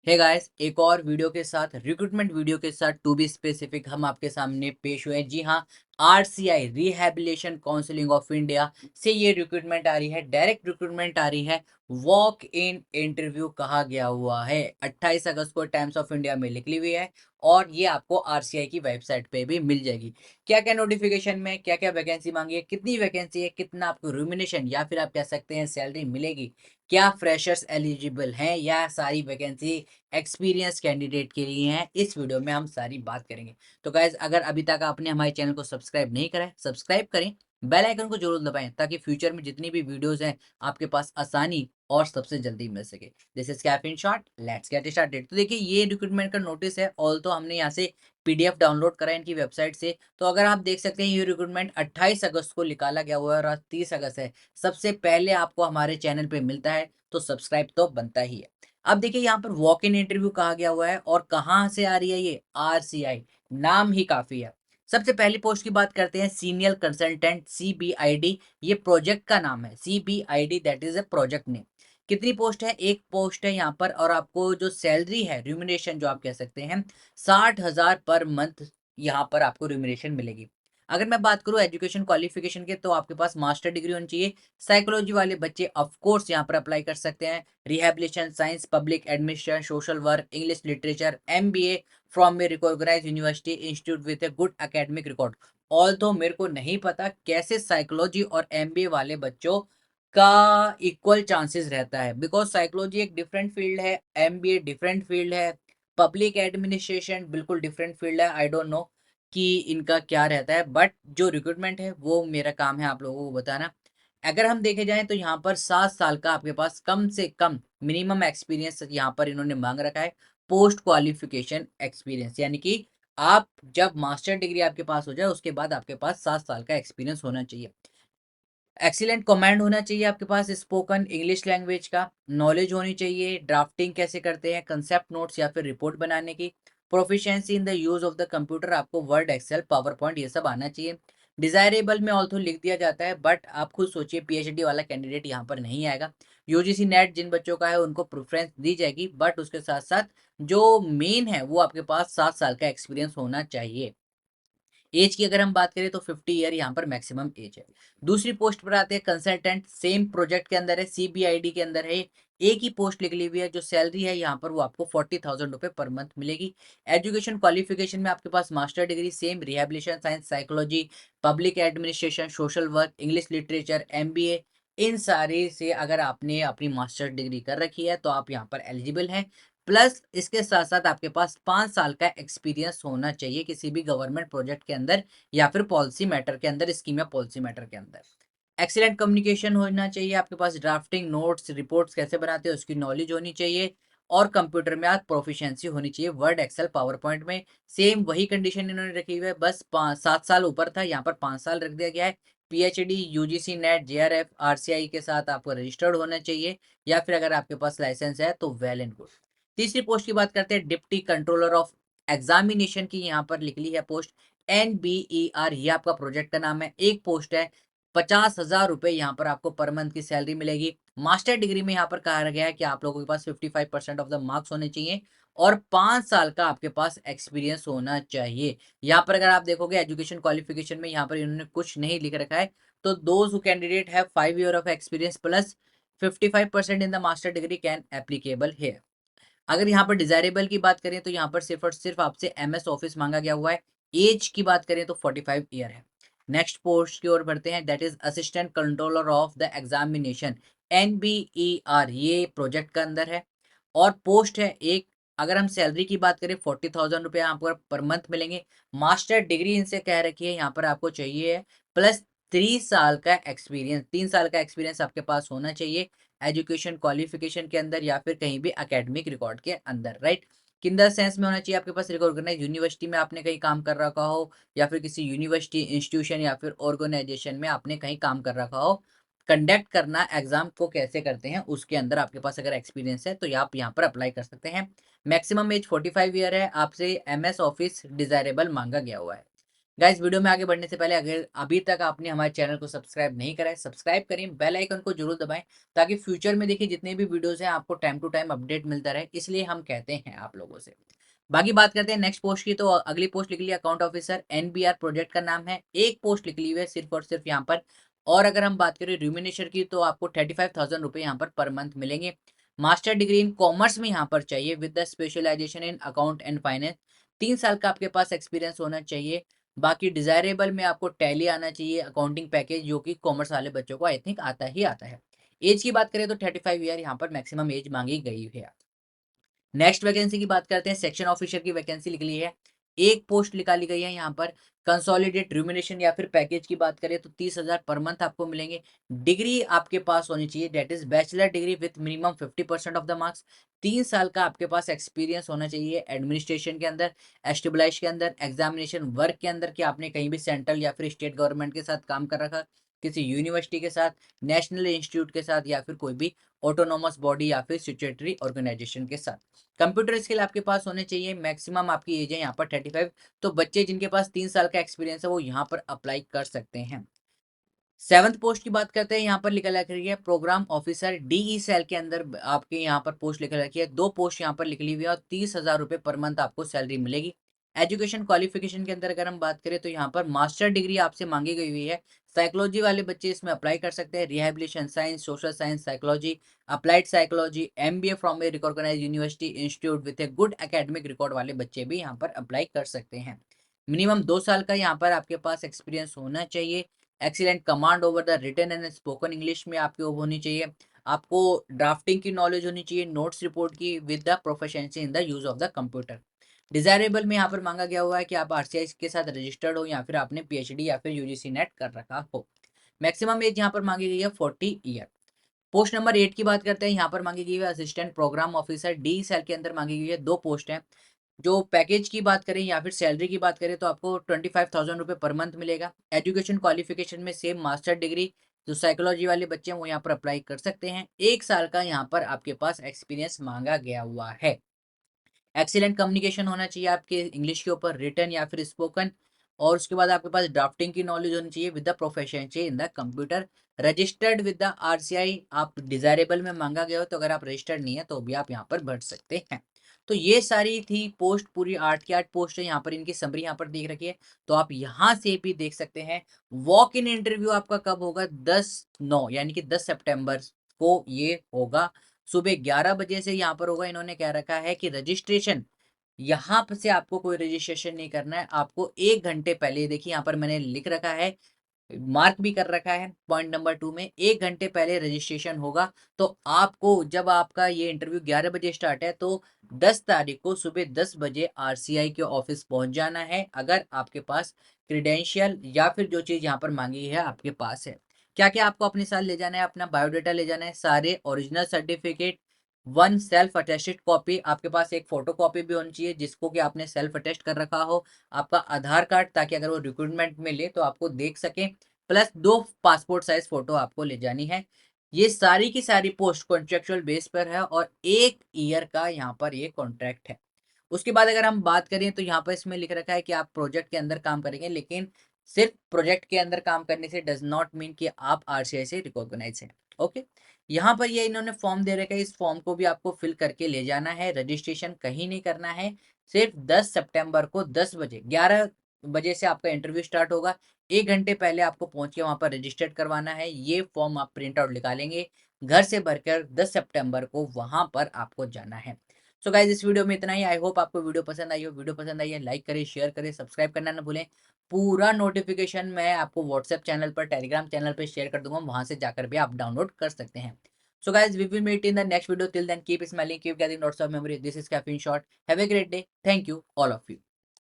Hey guys, एक और video के साथ रिक्रूटमेंट वीडियो के साथ टू बी स्पेसिफिक हम आपके सामने पेश हुए हैं। जी हाँ, RCI rehabilitation counselling of India से ये रिक्रूटमेंट आ रही है, डायरेक्ट रिक्रूटमेंट आ रही है। वॉक इन इंटरव्यू कहा गया हुआ है। 28 अगस्त को टाइम्स ऑफ इंडिया में निकली हुई है और ये आपको आरसीआई की वेबसाइट पे भी मिल जाएगी। क्या क्या नोटिफिकेशन में क्या क्या वैकेंसी मांगी है, कितनी वैकेंसी है, कितना आपको रिम्यूनरेशन या फिर आप कह सकते हैं सैलरी मिलेगी, क्या फ्रेशर्स एलिजिबल हैं या सारी वैकेंसी एक्सपीरियंस कैंडिडेट के लिए हैं, इस वीडियो में हम सारी बात करेंगे। तो गाइज, अगर अभी तक आपने हमारे चैनल को सब्सक्राइब नहीं करा है, सब्सक्राइब करें, बेल आइकन को जरूर दबाएं ताकि फ्यूचर में जितनी भी वीडियोस हैं आपके पास आसानी और सबसे जल्दी मिल सके। This is cap in short, let's get started. तो देखिए, ये रिक्रूटमेंट का नोटिस है, ऑल तो हमने यहाँ से पीडीएफ डाउनलोड करा है इनकी वेबसाइट से। तो अगर आप देख सकते हैं, ये रिक्रूटमेंट 28 अगस्त को निकाला गया हुआ है और आज 30 अगस्त है। सबसे पहले आपको हमारे चैनल पे मिलता है तो सब्सक्राइब तो बनता ही है। अब देखिए, यहाँ पर वॉक इन इंटरव्यू कहा गया हुआ है और कहाँ से आ रही है ये आरसीआई, नाम ही काफी है। सबसे पहली पोस्ट की बात करते हैं, सीनियर कंसल्टेंट सीबीआईडी, ये प्रोजेक्ट का नाम है। CBID that is a project name. कितनी पोस्ट है? एक पोस्ट है यहाँ पर और आपको जो सैलरी है, रिम्यूनरेशन जो आप कह सकते हैं, 60,000 पर मंथ यहाँ पर आपको रिम्यूनरेशन मिलेगी। अगर मैं बात करूँ एजुकेशन क्वालिफिकेशन के, तो आपके पास मास्टर डिग्री होनी चाहिए। साइकोलॉजी वाले बच्चे ऑफ कोर्स यहाँ पर अप्लाई कर सकते हैं। Rehabilitation science, public administration, social work, English literature, MBA from a recognised university institute with a good academic record. All तो मेरे को नहीं पता कैसे साइकोलॉजी और एमबीए वाले बच्चों का इक्वल चांसेस रहता है, बिकॉज साइकोलॉजी एक डिफरेंट फील्ड है, एमबीए डिफरेंट फील्ड है, पब्लिक एडमिनिस्ट्रेशन बिल्कुल डिफरेंट फील्ड है। आई डोंट नो कि इनका क्या रहता है, बट जो रिक्रूटमेंट है वो मेरा काम है आप लोगों को बताना। अगर हम देखे जाएं तो यहाँ पर 7 साल का आपके पास कम से कम मिनिमम एक्सपीरियंस यहाँ पर इन्होंने मांग रखा है। पोस्ट क्वालिफिकेशन एक्सपीरियंस यानी कि आप जब मास्टर डिग्री आपके पास हो जाए उसके बाद आपके पास 7 साल का एक्सपीरियंस होना चाहिए। एक्सीलेंट कमांड होना चाहिए आपके पास, स्पोकन इंग्लिश लैंग्वेज का नॉलेज होनी चाहिए, ड्राफ्टिंग कैसे करते हैं, कंसेप्ट नोट्स या फिर रिपोर्ट बनाने की, proficiency in the use of the computer, आपको वर्ड, एक्सेल, पावर पॉइंट ये सब आना चाहिए। डिजायरेबल में ऑल्थो लिख दिया जाता है, बट आप खुद सोचिए पीएचडी वाला कैंडिडेट यहाँ पर नहीं आएगा। यूजीसी नेट जिन बच्चों का है उनको प्रेफरेंस दी जाएगी, बट उसके साथ साथ जो मेन है वो आपके पास 7 साल का एक्सपीरियंस होना चाहिए। एज की अगर हम बात करें तो 50 ईयर यहाँ पर मैक्सिमम एज है। दूसरी पोस्ट पर आते हैं कंसल्टेंट, सेम प्रोजेक्ट के अंदर है, सीबीआईडी के अंदर है। एक ही पोस्ट निकली हुई है, जो सैलरी है यहाँ पर वो आपको 40,000 रुपए पर मंथ मिलेगी। एजुकेशन क्वालिफिकेशन में आपके पास master degree, same rehabilitation science, psychology, public administration, social work, English literature, MBA, इन सारे से अगर आपने अपनी मास्टर डिग्री कर रखी है तो आप यहाँ पर एलिजिबल हैं। प्लस इसके साथ साथ आपके पास 5 साल का एक्सपीरियंस होना चाहिए किसी भी गवर्नमेंट प्रोजेक्ट के अंदर या फिर पॉलिसी मैटर के अंदर, स्कीम या पॉलिसी मैटर के अंदर। एक्सीलेंट कम्युनिकेशन होना चाहिए आपके पास, ड्राफ्टिंग नोट्स रिपोर्ट्स कैसे बनाते हैं उसकी नॉलेज होनी चाहिए, और कंप्यूटर में आप प्रोफिशिएंसी होनी चाहिए, वर्ड, एक्सेल, पावर पॉइंट में। सेम वही कंडीशन इन्होंने रखी हुई है, बस 7 साल ऊपर था, यहाँ पर 5 साल रख दिया गया है। PhD, UGC net, JRF, RCI के साथ आपको रजिस्टर्ड होना चाहिए, या फिर अगर आपके पास लाइसेंस है तो वेल एंड गुड। तीसरी पोस्ट की बात करते हैं, डिप्टी कंट्रोलर ऑफ एग्जामिनेशन की यहाँ पर लिखी है पोस्ट, NBER, ये आपका प्रोजेक्ट का नाम है। एक पोस्ट है, 50,000 रुपए यहाँ पर आपको पर मंथ की सैलरी मिलेगी। मास्टर डिग्री में यहाँ पर कहा गया है कि आप लोगों के पास 55% ऑफ द मार्क्स होने चाहिए और 5 साल का आपके पास एक्सपीरियंस होना चाहिए। यहाँ पर अगर आप देखोगे एजुकेशन क्वालिफिकेशन में यहाँ पर इन्होंने कुछ नहीं लिख रखा है, तो those who candidate have 5 year of experience plus 55% in the master degree can applicable है। अगर यहाँ पर डिजायरेबल की बात करें तो यहाँ पर सिर्फ और सिर्फ आपसे एमएस ऑफिस मांगा गया हुआ है। एज की बात करें तो 45 ईयर है। नेक्स्ट पोस्ट की ओर बढ़ते हैं, that is assistant controller of the examination, NBER, ये प्रोजेक्ट का अंदर है और पोस्ट है एक। अगर हम सैलरी की बात करें 40,000 रुपये आपको पर मंथ मिलेंगे। मास्टर डिग्री इनसे कह रखी है यहाँ पर आपको चाहिए है, प्लस 3 साल का एक्सपीरियंस, 3 साल का एक्सपीरियंस आपके पास होना चाहिए एजुकेशन क्वालिफिकेशन के अंदर या फिर कहीं भी एकेडमिक रिकॉर्ड के अंदर, राइट। किंडर सेंस में होना चाहिए आपके पास, रिकॉग्नाइज यूनिवर्सिटी में आपने कहीं काम कर रखा हो या फिर किसी यूनिवर्सिटी इंस्टीट्यूशन या फिर ऑर्गेनाइजेशन में आपने कहीं काम कर रखा हो। कंडक्ट करना एग्जाम को कैसे करते हैं उसके अंदर आपके पास अगर एक्सपीरियंस है तो आप यहाँ पर अप्लाई कर सकते हैं। मैक्सिमम एज 45 ईयर है, आपसे एमएस ऑफिस डिजायरेबल मांगा गया हुआ है। गाइस वीडियो में आगे बढ़ने से पहले अगर अभी तक आपने हमारे चैनल को सब्सक्राइब नहीं करा है, सब्सक्राइब करें, बेल आइकन को जरूर दबाएं ताकि फ्यूचर में देखिए जितने भी वीडियोस हैं आपको टाइम टू टाइम अपडेट मिलता रहे, इसलिए हम कहते हैं आप लोगों से। बाकी बात करते हैं नेक्स्ट पोस्ट की, तो अगली पोस्ट लिख ली अकाउंट ऑफिसर, एनबीआर प्रोजेक्ट का नाम है, एक पोस्ट लिख ली हुई है सिर्फ और सिर्फ यहाँ पर। और अगर हम बात करें रिम्यूनेशन की तो आपको 35,000 रुपये यहाँ पर मंथ मिलेंगे। मास्टर डिग्री इन कॉमर्स में यहाँ पर चाहिए with the specialisation in account and finance. 3 साल का आपके पास एक्सपीरियंस होना चाहिए। बाकी डिजायरेबल में आपको टैली आना चाहिए, अकाउंटिंग पैकेज, जो कि कॉमर्स वाले बच्चों को आई थिंक आता ही आता है। एज की बात करें तो 35 ईयर यहाँ पर मैक्सिमम एज मांगी गई है। नेक्स्ट वैकेंसी की बात करते हैं, सेक्शन ऑफिसर की वैकेंसी निकली है, एक पोस्ट निकाली गई है यहाँ पर। कंसोलिडेट रिम्यूनरेशन या फिर पैकेज की बात करें तो 30,000 पर मंथ आपको मिलेंगे। डिग्री आपके पास होनी चाहिए, that is bachelor degree with minimum 50% of the marks. 3 साल का आपके पास एक्सपीरियंस होना चाहिए एडमिनिस्ट्रेशन के अंदर, एस्टेब्लिश के अंदर, एग्जामिनेशन वर्क के अंदर, कि आपने कहीं भी सेंट्रल या फिर स्टेट गवर्नमेंट के साथ काम कर रखा, किसी यूनिवर्सिटी के साथ, नेशनल इंस्टीट्यूट के साथ, या फिर कोई भी ऑटोनोमस बॉडी या फिर स्टैट्यूटरी ऑर्गेनाइजेशन के साथ। कंप्यूटर स्किल आपके पास होने चाहिए, मैक्सिमम आपकी एज है यहाँ पर 35। तो बच्चे जिनके पास 3 साल का एक्सपीरियंस है वो यहाँ पर अप्लाई कर सकते हैं। सेवंथ पोस्ट की बात करते हैं, यहाँ पर लिखा रखी है प्रोग्राम ऑफिसर, डीई सेल के अंदर आपके यहाँ पर पोस्ट लिखा रखी है, 2 पोस्ट यहाँ पर निकली हुई है और 30,000 रुपये पर मंथ आपको सैलरी मिलेगी। एजुकेशन क्वालिफिकेशन के अंदर अगर हम बात करें तो यहाँ पर मास्टर डिग्री आपसे मांगी गई हुई है। साइकोलॉजी वाले बच्चे इसमें अप्लाई कर सकते हैं, rehabilitation science, social science, psychology, applied psychology, MBA from a recognise university institute with a good academic record वाले बच्चे भी यहाँ पर अप्लाई कर सकते हैं। मिनिमम 2 साल का यहाँ पर आपके पास एक्सपीरियंस होना चाहिए। Excellent command over the written and spoken English में आपकी होनी चाहिए। आपको ड्राफ्टिंग की नॉलेज होनी चाहिए, नोट्स रिपोर्ट की with the proficiency in the use of the computer. Desirable में यहाँ पर मांगा गया हुआ है कि आप आरसीआई के साथ रजिस्टर्ड हो या फिर आपने पीएचडी या फिर यूजीसी नेट कर रखा हो। मैक्सिमम एज यहाँ पर मांगी गई है 40 ईयर। पोस्ट नंबर 8 की बात करते हैं, यहाँ पर मांगी गई है assistant programme officer, D cell के अंदर मांगी गई है, 2 पोस्ट हैं। जो पैकेज की बात करें या फिर सैलरी की बात करें तो आपको 25,000 रुपये पर मंथ मिलेगा। एजुकेशन क्वालिफिकेशन में सेम मास्टर डिग्री, जो साइकोलॉजी वाले बच्चे हैं वो यहाँ पर अप्लाई कर सकते हैं। 1 साल का यहाँ पर आपके पास एक्सपीरियंस मांगा गया हुआ है। एक्सीलेंट कम्युनिकेशन होना चाहिए आपके इंग्लिश के ऊपर, रिटन या फिर स्पोकन। और उसके बाद आपके पास ड्राफ्टिंग की नॉलेज होनी चाहिए with the proficiency in the computer. Registered with the RCI आप डिजायरेबल में मांगा गया हो, तो अगर आप रजिस्टर्ड नहीं है तो भी आप यहाँ पर भर सकते हैं। तो ये सारी थी पोस्ट, पूरी 8 की 8 पोस्ट है, यहाँ पर इनकी समरी यहाँ पर देख रखी है, तो आप यहाँ से भी देख सकते हैं। वॉक इन इंटरव्यू आपका कब होगा, 10/9 यानी कि 10 सितंबर को ये होगा। सुबह 11 बजे से यहाँ पर होगा। इन्होंने कह रखा है कि रजिस्ट्रेशन, यहाँ पर से आपको कोई रजिस्ट्रेशन नहीं करना है, आपको 1 घंटे पहले, देखिए यहाँ पर मैंने लिख रखा है, मार्क भी कर रखा है पॉइंट नंबर 2 में, 1 घंटे पहले रजिस्ट्रेशन होगा। तो आपको जब आपका ये इंटरव्यू 11 बजे स्टार्ट है तो 10 तारीख को सुबह 10 बजे आरसीआई के ऑफिस पहुंच जाना है, अगर आपके पास क्रीडेंशियल या फिर जो चीज यहाँ पर मांगी है आपके पास है। क्या क्या आपको अपने साथ ले जाना है, अपना बायोडाटा ले जाना है, सारे original certificate, 1 self attested copy, आपके पास एक फोटो कॉपी भी होनी चाहिए जिसको कि आपने सेल्फ अटेस्ट कर रखा हो, आपका आधार कार्ड, ताकि अगर वो रिक्रूटमेंट में ले तो आपको देख सके, प्लस 2 पासपोर्ट साइज फोटो आपको ले जानी है। ये सारी की सारी पोस्ट कॉन्ट्रेक्चुअल बेस पर है और 1 ईयर का यहाँ पर ये कॉन्ट्रैक्ट है। उसके बाद अगर हम बात करें तो यहाँ पर इसमें लिख रखा है कि आप प्रोजेक्ट के अंदर काम करेंगे, लेकिन सिर्फ प्रोजेक्ट के अंदर काम करने से डज नॉट मीन कि आप आरसीआई से रिकॉग्नाइज हैं। ओके, यहाँ पर ये इन्होंने फॉर्म दे रखा है, इस फॉर्म को भी आपको फिल करके ले जाना है। रजिस्ट्रेशन कहीं नहीं करना है, सिर्फ 10 सितंबर को 10 बजे, 11 बजे से आपका इंटरव्यू स्टार्ट होगा। 1 घंटे पहले आपको पहुंच के वहां पर रजिस्टर्ड करवाना है। ये फॉर्म आप प्रिंट आउट निकालेंगे, घर से भरकर 10 सितंबर को वहां पर आपको जाना है। सो गाइज इस वीडियो में इतना ही। आई होप आपको वीडियो पसंद आई हो। वीडियो पसंद आई है लाइक करें, शेयर करें, सब्सक्राइब करना ना भूलें। पूरा नोटिफिकेशन मैं आपको व्हाट्सएप चैनल पर, टेलीग्राम चैनल पर शेयर कर दूंगा, वहां से जाकर भी आप डाउनलोड कर सकते हैं। So guys, we will meet in the next video. Till then, keep smiling, keep getting lots of memory. This is Caffeine Shot. Have a great day. Thank you, all of you.